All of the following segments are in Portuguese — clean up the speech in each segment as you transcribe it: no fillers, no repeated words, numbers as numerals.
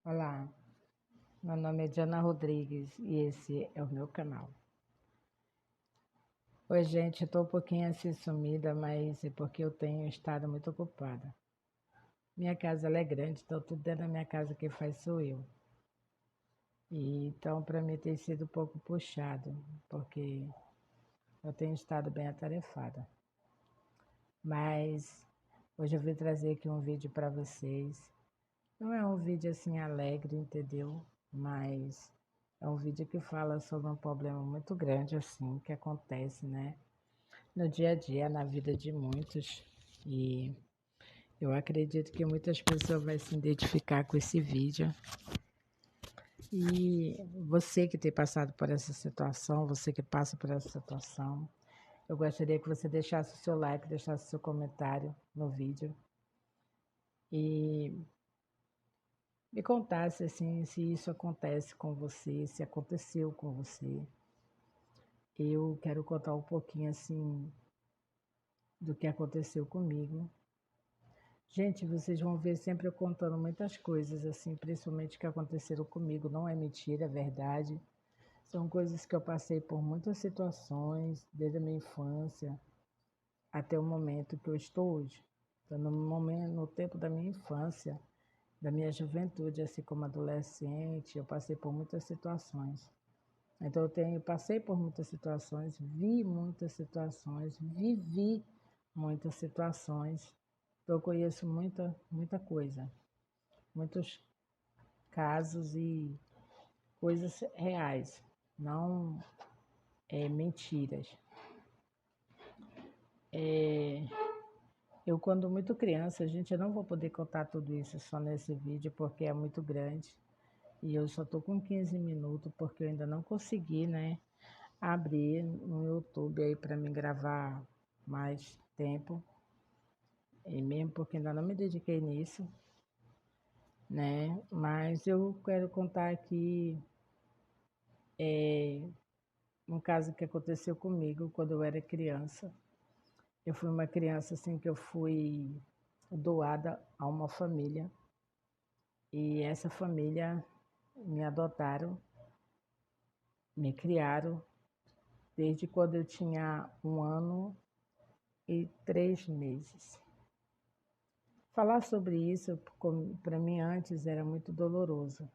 Olá, meu nome é Diana Rodrigues e esse é o meu canal. Oi, gente, eu tô um pouquinho assim sumida, mas é porque eu tenho estado muito ocupada. Minha casa ela é grande, então tudo dentro da minha casa quem faz sou eu. E então para mim tem sido um pouco puxado, porque eu tenho estado bem atarefada. Mas hoje eu vim trazer aqui um vídeo para vocês. Não é um vídeo assim alegre, entendeu? Mas é um vídeo que fala sobre um problema muito grande assim que acontece, né? No dia a dia, na vida de muitos. E eu acredito que muitas pessoas vão se identificar com esse vídeo. E você que tem passado por essa situação, você que passa por essa situação, eu gostaria que você deixasse o seu like, deixasse o seu comentário no vídeo e me contasse assim se isso acontece com você, se aconteceu com você. Eu quero contar um pouquinho assim do que aconteceu comigo. Gente, vocês vão ver sempre eu contando muitas coisas, assim, principalmente que aconteceram comigo. Não é mentira, é verdade. São coisas que eu passei por muitas situações, desde a minha infância até o momento que eu estou hoje. Então, no tempo da minha infância, da minha juventude, assim como adolescente, eu passei por muitas situações. Então, passei por muitas situações, vi muitas situações, vivi muitas situações. Então, eu conheço muita coisa, muitos casos e coisas reais, não mentiras. Eu, quando muito criança, gente, eu não vou poder contar tudo isso só nesse vídeo, porque é muito grande. E eu só tô com 15 minutos, porque eu ainda não consegui, né, abrir no YouTube aí para me gravar mais tempo. E mesmo porque ainda não me dediquei nisso, né? Mas eu quero contar aqui um caso que aconteceu comigo quando eu era criança. Eu fui uma criança assim que eu fui doada a uma família e essa família me adotaram, me criaram desde quando eu tinha 1 ano e 3 meses. Falar sobre isso para mim antes era muito doloroso.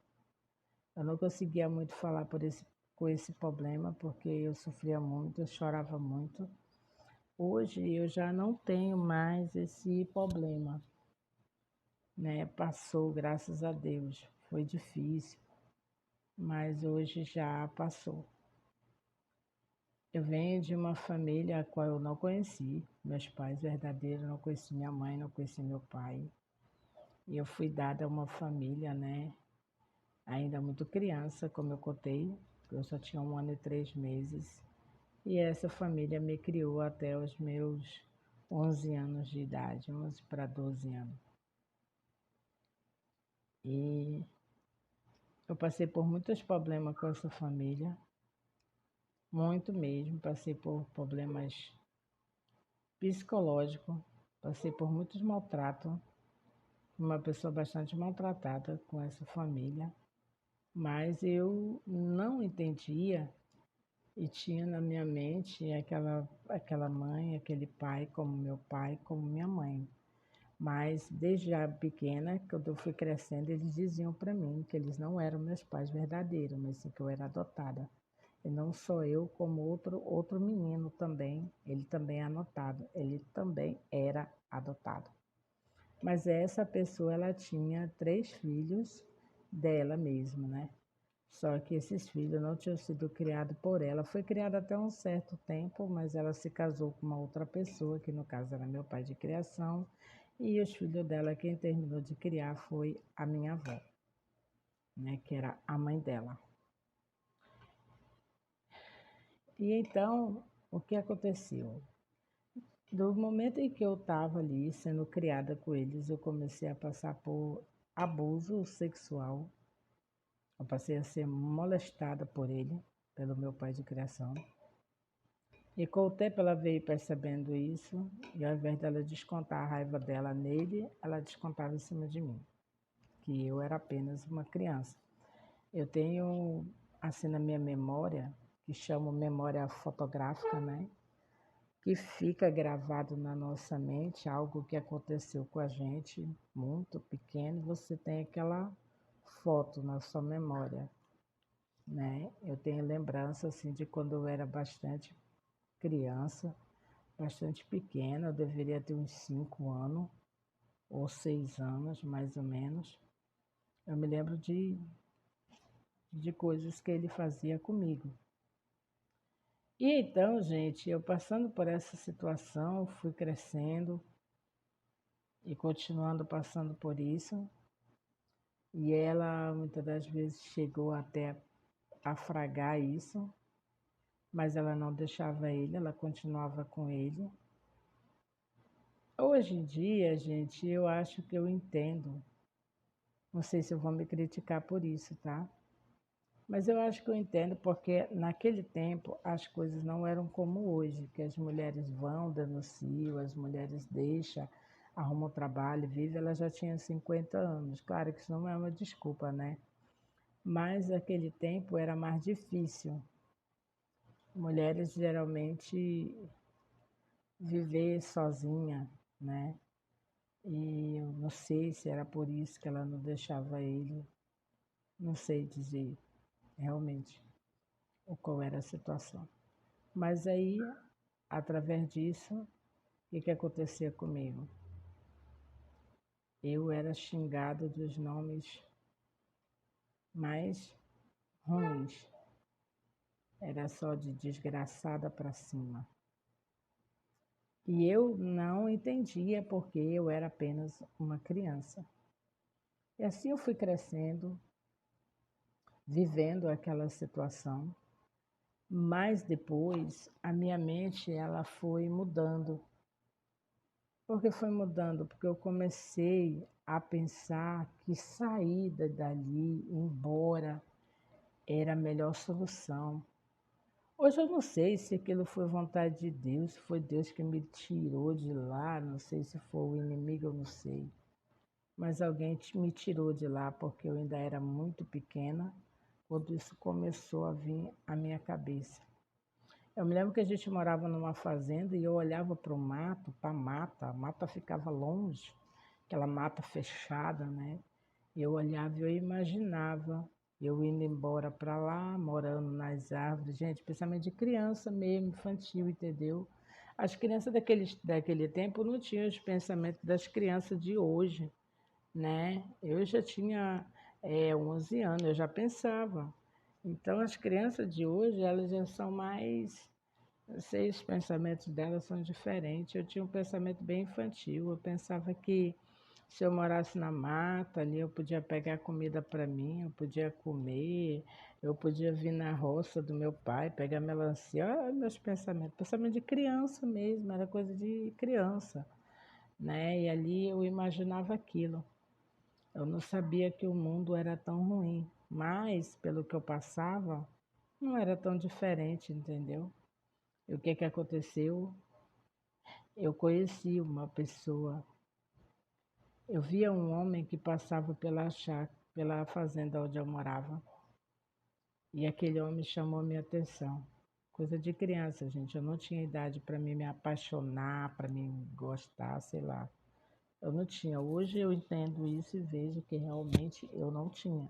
Eu não conseguia muito falar com esse problema porque eu sofria muito, eu chorava muito. Hoje eu já não tenho mais esse problema, né? Passou, graças a Deus. Foi difícil, mas hoje já passou. Eu venho de uma família a qual eu não conheci, meus pais verdadeiros, não conheci minha mãe, não conheci meu pai. E eu fui dada a uma família, né? Ainda muito criança, como eu contei, eu só tinha 1 ano e 3 meses. E essa família me criou até os meus 11 anos de idade, 11 para 12 anos. E eu passei por muitos problemas com essa família, muito mesmo. Passei por problemas psicológicos, passei por muitos maltratos, uma pessoa bastante maltratada com essa família, mas eu não entendia e tinha na minha mente aquela mãe, aquele pai como meu pai, como minha mãe. Mas desde já pequena, quando eu fui crescendo, eles diziam para mim que eles não eram meus pais verdadeiros, mas sim que eu era adotada. E não só eu, como outro menino também, ele também é anotado, ele também era adotado. Mas essa pessoa, ela tinha 3 filhos dela mesma, né? Só que esses filhos não tinham sido criados por ela. Foi criada até um certo tempo, mas ela se casou com uma outra pessoa, que no caso era meu pai de criação, e os filhos dela, quem terminou de criar foi a minha avó, né, que era a mãe dela. E então, o que aconteceu? Do momento em que eu estava ali sendo criada com eles, eu comecei a passar por abuso sexual. Eu passei a ser molestada por ele, pelo meu pai de criação. E com o tempo ela veio percebendo isso, e ao invés dela descontar a raiva dela nele, ela descontava em cima de mim. que eu era apenas uma criança. Eu tenho, assim, na minha memória, que chamo memória fotográfica, né? Que fica gravado na nossa mente algo que aconteceu com a gente muito pequeno, você tem aquela foto na sua memória, né? Eu tenho lembrança assim de quando eu era bastante criança, bastante pequena, eu deveria ter uns 5 anos ou 6 anos, mais ou menos. Eu me lembro de coisas que ele fazia comigo. E então, gente, eu passando por essa situação, fui crescendo e continuando passando por isso. E ela muitas das vezes chegou até a fragar isso, mas ela não deixava ele, ela continuava com ele. Hoje em dia, gente, eu acho que eu entendo. Não sei se eu vou me criticar por isso, tá? Mas eu acho que eu entendo porque naquele tempo as coisas não eram como hoje, que as mulheres vão, denunciam, as mulheres deixam, arrumam trabalho, vivem, ela já tinha 50 anos. Claro que isso não é uma desculpa, né? Mas naquele tempo era mais difícil. Mulheres geralmente viver sozinha, né? E eu não sei se era por isso que ela não deixava ele, não sei dizer realmente qual era a situação. Mas aí, através disso, o que acontecia comigo? Eu era xingada dos nomes mais ruins. Era só de desgraçada para cima. E eu não entendia porque eu era apenas uma criança. E assim eu fui crescendo, vivendo aquela situação, mas depois a minha mente ela foi mudando. Por que foi mudando? Porque eu comecei a pensar que saída dali, ir embora, era a melhor solução. Hoje eu não sei se aquilo foi vontade de Deus, se foi Deus que me tirou de lá, não sei se foi o inimigo, eu não sei. Mas alguém me tirou de lá porque eu ainda era muito pequena quando isso começou a vir à minha cabeça. Eu me lembro que a gente morava numa fazenda e eu olhava para o mato, para a mata ficava longe, aquela mata fechada, né? Eu olhava e eu imaginava eu indo embora para lá, morando nas árvores, gente, principalmente de criança mesmo, infantil, entendeu? As crianças daquele tempo não tinham os pensamentos das crianças de hoje, né? Eu já tinha 11 anos, eu já pensava. Então, as crianças de hoje, elas já são mais, não sei, os pensamentos delas são diferentes. Eu tinha um pensamento bem infantil, eu pensava que se eu morasse na mata ali, eu podia pegar comida para mim, eu podia comer, eu podia vir na roça do meu pai, pegar melancia. Olha meus pensamentos, pensamento de criança mesmo, era coisa de criança, né? E ali eu imaginava aquilo. Eu não sabia que o mundo era tão ruim, mas pelo que eu passava, não era tão diferente, entendeu? E o que que aconteceu? Eu conheci uma pessoa. Eu via um homem que passava pela fazenda onde eu morava, e aquele homem chamou minha atenção. Coisa de criança, gente. Eu não tinha idade para me apaixonar, para me gostar, sei lá. Eu não tinha. Hoje eu entendo isso e vejo que realmente eu não tinha.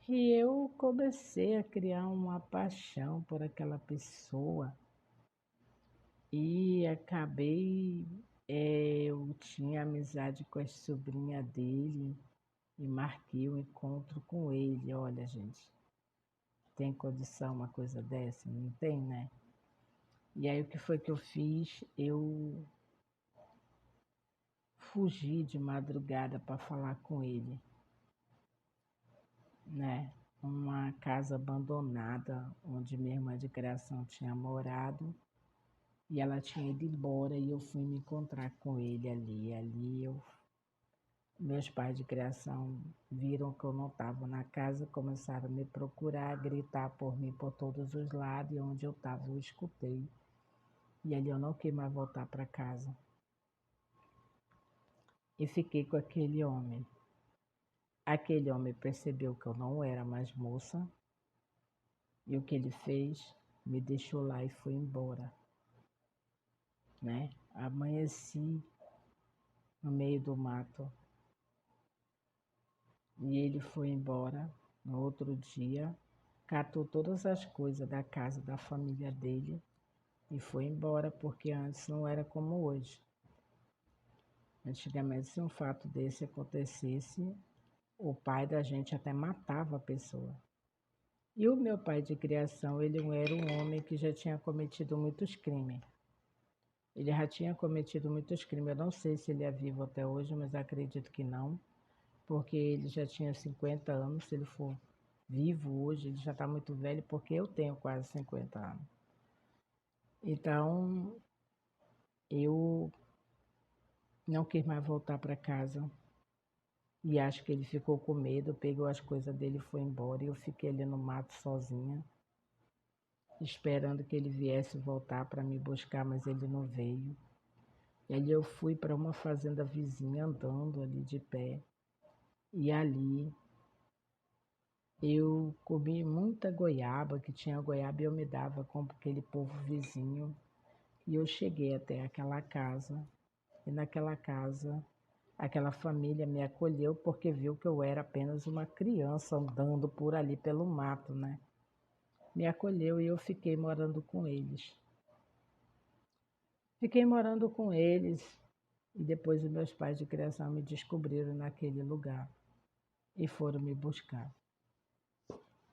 E eu comecei a criar uma paixão por aquela pessoa e acabei, eu tinha amizade com a sobrinha dele e marquei o encontro com ele. Olha, gente, tem condição uma coisa dessa? Não tem, né? E aí o que foi que eu fiz? Eu fugi de madrugada para falar com ele, né? Uma casa abandonada onde minha irmã de criação tinha morado. E ela tinha ido embora e eu fui me encontrar com ele ali. Meus pais de criação viram que eu não estava na casa, começaram a me procurar, a gritar por mim por todos os lados, e onde eu estava eu escutei. E ali eu não quis mais voltar para casa. e fiquei com aquele homem. Aquele homem percebeu que eu não era mais moça e o que ele fez? Me deixou lá e foi embora, né? Amanheci no meio do mato e ele foi embora no outro dia, catou todas as coisas da casa da família dele e foi embora, porque antes não era como hoje. Antigamente, se um fato desse acontecesse, o pai da gente até matava a pessoa. E o meu pai de criação, ele era um homem que já tinha cometido muitos crimes. Ele já tinha cometido muitos crimes. Eu não sei se ele é vivo até hoje, mas acredito que não, porque ele já tinha 50 anos. Se ele for vivo hoje, ele já está muito velho, porque eu tenho quase 50 anos. Então, eu não quis mais voltar para casa. E acho que ele ficou com medo, pegou as coisas dele e foi embora. E eu fiquei ali no mato sozinha, esperando que ele viesse voltar para me buscar, mas ele não veio. E ali eu fui para uma fazenda vizinha, andando ali de pé. E ali eu comi muita goiaba, que tinha goiaba e eu me dava com aquele povo vizinho. E eu cheguei até aquela casa. E naquela casa, aquela família me acolheu porque viu que eu era apenas uma criança andando por ali pelo mato, né? Me acolheu e eu fiquei morando com eles. Fiquei morando com eles e depois os meus pais de criação me descobriram naquele lugar e foram me buscar.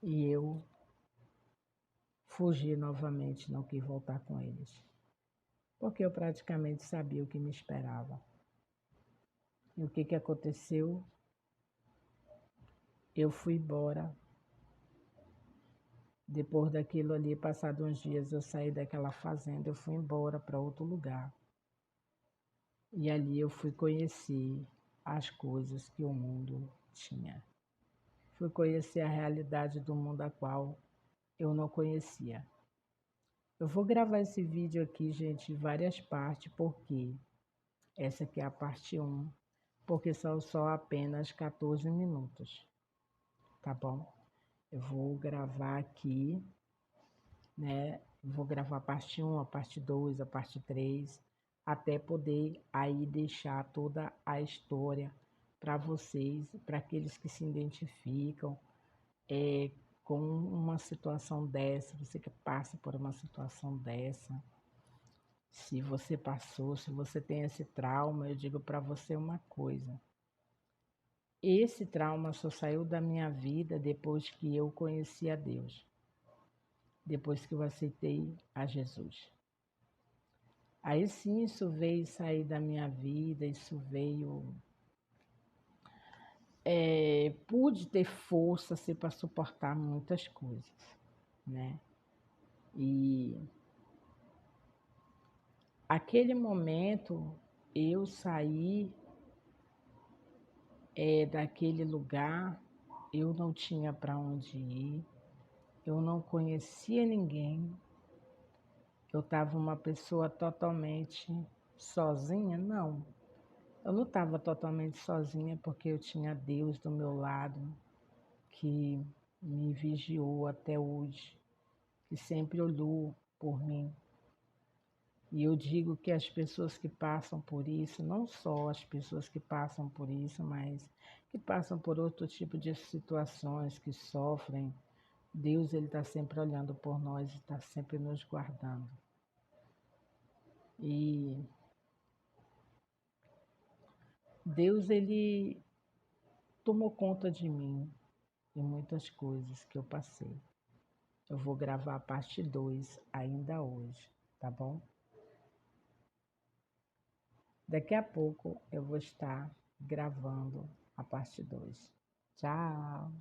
E eu fugi novamente, não quis voltar com eles, porque eu praticamente sabia o que me esperava. E o que aconteceu? Eu fui embora. Depois daquilo ali, passados uns dias, eu saí daquela fazenda, eu fui embora para outro lugar. E ali eu fui conhecer as coisas que o mundo tinha. Fui conhecer a realidade do mundo a qual eu não conhecia. Eu vou gravar esse vídeo aqui, gente, em várias partes, porque essa aqui é a parte 1, porque são só apenas 14 minutos, tá bom? Eu vou gravar aqui, né? Vou gravar a parte 1, a parte 2, a parte 3, até poder aí deixar toda a história para vocês, para aqueles que se identificam com uma situação dessa, você que passa por uma situação dessa. Se você passou, se você tem esse trauma, eu digo para você uma coisa. Esse trauma só saiu da minha vida depois que eu conheci a Deus. Depois que eu aceitei a Jesus. Aí sim, isso veio sair da minha vida, isso veio. Pude ter força assim, para suportar muitas coisas, né? E aquele momento eu saí daquele lugar, eu não tinha para onde ir, eu não conhecia ninguém, eu estava uma pessoa totalmente sozinha, não. Eu não estava totalmente sozinha porque eu tinha Deus do meu lado, que me vigiou até hoje, que sempre olhou por mim. E eu digo que as pessoas que passam por isso, não só as pessoas que passam por isso, mas que passam por outro tipo de situações, que sofrem, Deus ele está sempre olhando por nós, está sempre nos guardando. E Deus ele tomou conta de mim e muitas coisas que eu passei. Eu vou gravar a parte 2 ainda hoje, tá bom? Daqui a pouco eu vou estar gravando a parte 2. Tchau!